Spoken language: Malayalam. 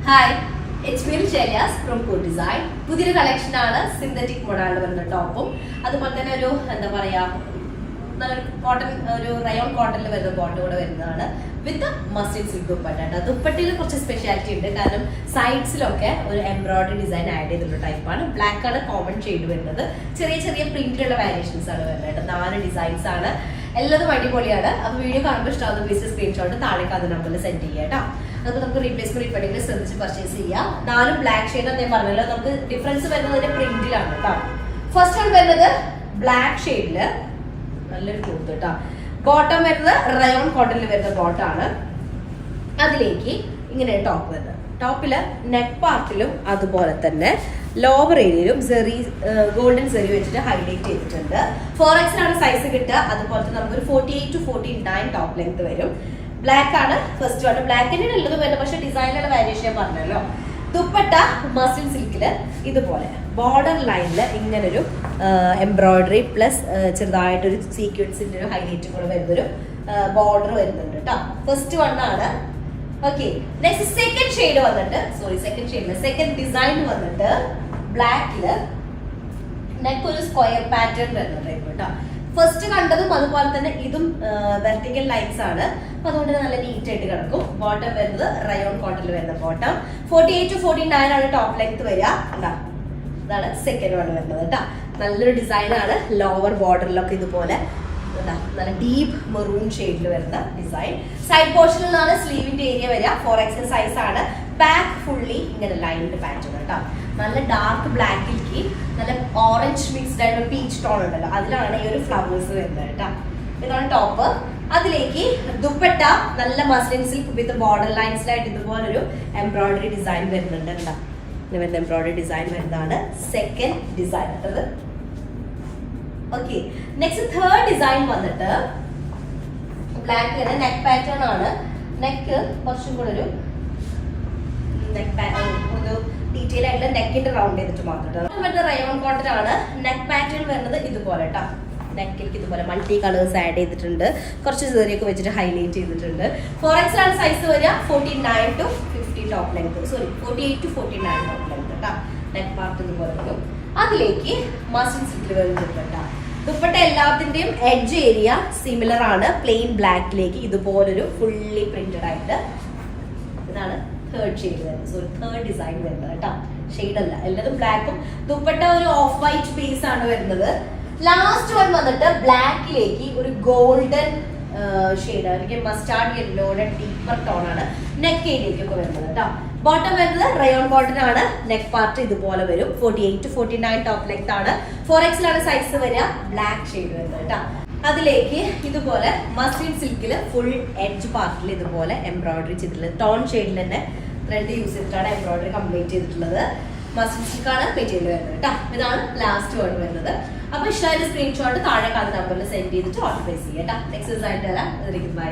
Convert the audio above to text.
ഹായ്, ഇറ്റ്സ് മീ ഷെലിയാസ് ഫ്രം കോഡ് ഡിസൈൻ. പുതിയൊരു കളക്ഷൻ ആണ്. സിന്തറ്റിക് മോഡലിൽ വരുന്ന ടോപ്പും അതുപോലെ തന്നെ ഒരു എന്താ പറയാ നല്ലൊരു കോട്ടൺ, ഒരു റയോൺ കോട്ടണിൽ വരുന്ന ബോട്ടം കൂടെ വരുന്നതാണ് വിത്ത് മസ്ലിൻ സിൽക്ക് ദുപ്പട്ട. ദുപ്പട്ടയിൽ കുറച്ച് സ്പെഷ്യാലിറ്റി ഉണ്ട്. കാരണം സൈഡ്സിലൊക്കെ ഒരു എംബ്രോയിഡറി ഡിസൈൻ ആഡ് ചെയ്തിട്ടുള്ള ടൈപ്പാണ്. ബ്ലാക്ക് ആണ് കോമൺ ഷെയ്ഡ് വരുന്നത്. ചെറിയ ചെറിയ പ്രിന്റിലുള്ള വാരിയേഷൻസ് ആണ് വരുന്നത്. 4 ഡിസൈൻസ് ആണ്. എല്ലാതും അടിപൊളിയാണ്. അപ്പോൾ വീഡിയോ കാണുമ്പോൾ ഇഷ്ടമാകുന്ന പീസ് സ്ക്രീൻഷോട്ട് താഴെ അത് നമ്പറിൽ സെൻഡ് ചെയ്യാം കേട്ടോ. അപ്പോൾ നമുക്ക് റീപ്ലേസ്മെന്റ് ഇപ്പോഴെങ്കിലും ശ്രദ്ധിച്ച് പർച്ചേസ് ചെയ്യാം. 4 ബ്ലാക്ക് ഷെയ്ഡ് എന്ന് ഞാൻ പറഞ്ഞല്ലോ. നമുക്ക് ഡിഫറൻസ് വരുന്നതിന്റെ പ്രിന്റിലാണ് കേട്ടോ. ഫസ്റ്റ് വൺ വരുന്നത് ബ്ലാക്ക് ഷെയ്ഡില് നല്ലൊരു ക്ലോത്ത് കേട്ടോ. ബോട്ടം വരുന്നത് റയോൺ കോട്ടണിൽ വരുന്ന ബോട്ടാണ്. അതിലേക്ക് ഇങ്ങനെ ടോപ്പ് വരുന്നത്. ടോപ്പില് നെക്ക് പാർട്ടിലും അതുപോലെ തന്നെ ലോവർ ഏരിയയിലും ഗോൾഡൻ സെറി വെച്ചിട്ട് ഹൈലൈറ്റ് ചെയ്തിട്ടുണ്ട്. 4X ആണ് സൈസ് കിട്ടുക. അതുപോലെ തന്നെ നമുക്കൊരു 48 to 49 ടോപ്പ് ലെങ്ത് വരും. ബ്ലാക്ക് ആണ് ഫസ്റ്റ് വൺ. ബ്ലാക്കിന്റെ ഉള്ളത് വരുന്നത്, പക്ഷെ ഡിസൈനിലുള്ള വേരിയേഷൻ ഞാൻ പറഞ്ഞല്ലോ. ദുപ്പട്ട മസ്ലിൻ സിൽക്കില് ഇതുപോലെ ബോർഡർ ലൈനില് ഇങ്ങനൊരു എംബ്രോയിഡറി പ്ലസ് ചെറുതായിട്ടൊരു സീക്വൻസിന്റെ ഒരു ഹൈലൈറ്റ് കൂടെ വരുന്നൊരു ബോർഡർ വരുന്നുണ്ട് കേട്ടോ. ഫസ്റ്റ് വൺ ആണ്. ഓക്കെ, നെക്സ്റ്റ് സെക്കൻഡ് ഷെയ്ഡ് വന്നിട്ട് സെക്കൻഡ് ഡിസൈൻ വന്നിട്ട് ബ്ലാക്കില് നെക്ക് ഒരു സ്ക്വയർ പാറ്റേൺ വരുന്ന ടൈപ്പ് കേട്ടോ. ഫസ്റ്റ് കണ്ടതും അതുപോലെ തന്നെ ഇതും വെർട്ടിക്കൽ ലൈൻസ് ആണ്. അപ്പൊ അതുകൊണ്ട് നല്ല നീറ്റ് ആയിട്ട് കിടക്കും. ബോട്ടം വരുന്നത് റയോൺ കോട്ടണിൽ വരുന്ന ബോട്ടം. 48 to 49 ആണ് ടോപ്പ് ലെങ്ത് വരിക. ഇതാണ് സെക്കൻഡ് വൺ വരുന്നത് കേട്ടോ. നല്ലൊരു ഡിസൈൻ ആണ്. ലോവർ ബോർഡറിലൊക്കെ ഇതുപോലെ നല്ല ഡീപ്പ് മെറൂൺ ഷെയ്ഡിൽ വരുന്ന ഡിസൈൻ. സൈഡ് പോർഷനിൽ നിന്നാണ് സ്ലീവിന്റെ ഏരിയ വരിക. 4X സൈസ് ആണ്. ബാക്ക് ഫുള്ളി ഇങ്ങനെ ലൈൻഡ് പാറ്റേൺ കേട്ടോ. നല്ല ഡാർക്ക് ബ്ലാക്കിലേക്ക് നല്ല ഓറഞ്ച് മിക്സ്ഡ് ആയിട്ടുള്ള പീച്ച് ടോൺ ഉണ്ടല്ലോ, അതിലാണ് ഈ ഒരു ഫ്ലവേഴ്സ് വരുന്നത് കേട്ടോ. ഇതാണ് ടോപ്പ്. അതിലേക്ക് ദുപ്പട്ട നല്ല മസ്ലിൻ സിൽക്ക് വിത്ത് ബോർഡർ ലൈൻസിലായിട്ട് ഇതുപോലൊരു എംബ്രോയിഡറി ഡിസൈൻ വരുന്നുണ്ട് കേട്ടോ. ഇങ്ങനെ എംബ്രോയിഡറി ഡിസൈൻ വരുന്നതാണ് second design. Okay, next third design വന്നിട്ട് ബ്ലാക്ക് തന്നെ നെക്ക് പാറ്റേൺ ആണ്. നെക്ക് കുറച്ചും കൂടെ ഒരു ഡീറ്റെയിൽ ആയിട്ടുള്ള നെക്കിന്റെ റൗണ്ട് ചെയ്തിട്ട് മാത്രം. റയോൺ കോട്ടൺ ആണ്. നെക്ക് പാറ്റേൺ വരുന്നത് ഇതുപോലെ കേട്ടോ. നെക്കിലേക്ക് ഇതുപോലെ മൾട്ടി കളേഴ്സ് ആഡ് ചെയ്തിട്ടുണ്ട്. കുറച്ച് ചെറിയൊക്കെ വെച്ചിട്ട് ഹൈലൈറ്റ് ചെയ്തിട്ടുണ്ട്. 4X ആണ് സൈസ് വരിക. 49 to 50 top length, 48 to 49 top length കേട്ടോ. നെക്ക് പാർട്ട് ഇതുപോലെ വരും. അതിലേക്ക് മസ്ലിൻ സിൽക്കിൽ വരുന്നുണ്ട്. ദുപ്പട്ട എല്ലാത്തിന്റെയും എഡ്ജ് ഏരിയ സിമിലർ ആണ്. പ്ലെയിൻ ബ്ലാക്കിലേക്ക് ഇതുപോലൊരു ഫുള്ളി പ്രിന്റഡ് ആയിട്ട്. ഇതാണ് തേർഡ് ഷെയ്ഡ് വരുന്നത്. തേർഡ് ഡിസൈൻ വരുന്നത് കേട്ടോ. ഷെയ്ഡ് അല്ല, എല്ലാതും ബ്ലാക്കും. ദുപ്പട്ട ഒരു ഓഫ് വൈറ്റ് ബേസ് ആണ് വരുന്നത്. ലാസ്റ്റ് വൺ വന്നിട്ട് ബ്ലാക്കിലേക്ക് ഒരു ഗോൾഡൻ ഷെയ്ഡ് അല്ലെങ്കിൽ മസ്റ്റാർഡ് യെല്ലോയുടെ ഡീപ്പർ ടോൺ ആണ് നെക്ക് ഏരിയയിലേക്കൊക്കെ വരുന്നത് കേട്ടോ. ബോട്ടം വരുന്നത് റയോൺ കോട്ടൺ ആണ്. നെക്ക് പാർട്ട് ഇതുപോലെ വരും. 48 to 49 ടോപ്പ് ലെങ്ത് ആണ്. 4X സൈസ് വരിക. ബ്ലാക്ക് ഷെയ്ഡ് വരുന്നത് കേട്ടോ. അതിലേക്ക് ഇതുപോലെ മസ്ലിൻ സിൽക്കില് ഫുൾ എഡ്ജ് പാർട്ടിൽ ഇതുപോലെ എംബ്രോയിഡറി ചെയ്തിട്ടുള്ളത്. ടോൺ ഷെയ്ഡിൽ തന്നെ ത്രെഡ് യൂസ് ചെയ്തിട്ടാണ് എംബ്രോയിഡറി കംപ്ലീറ്റ് ചെയ്തിട്ടുള്ളത്. മസ്ലിൻ സിൽക്കാണ് മെറ്റീരിയൽ വരുന്നത് കേട്ടോ. ഇതാണ് ലാസ്റ്റ് വേർഡ് വരുന്നത്. അപ്പൊ ഇഷ്ടമായിട്ട് സ്ക്രീൻഷോട്ട് താഴെ കാണുന്ന നമ്പറിൽ സെൻഡ് ചെയ്തിട്ട് ഓർഡർ പ്ലേസ് ചെയ്യാം കേട്ടോ. നെക്സ്റ്റ് ഡിസൈൻ തരാം. അതിലേക്ക് ബൈ.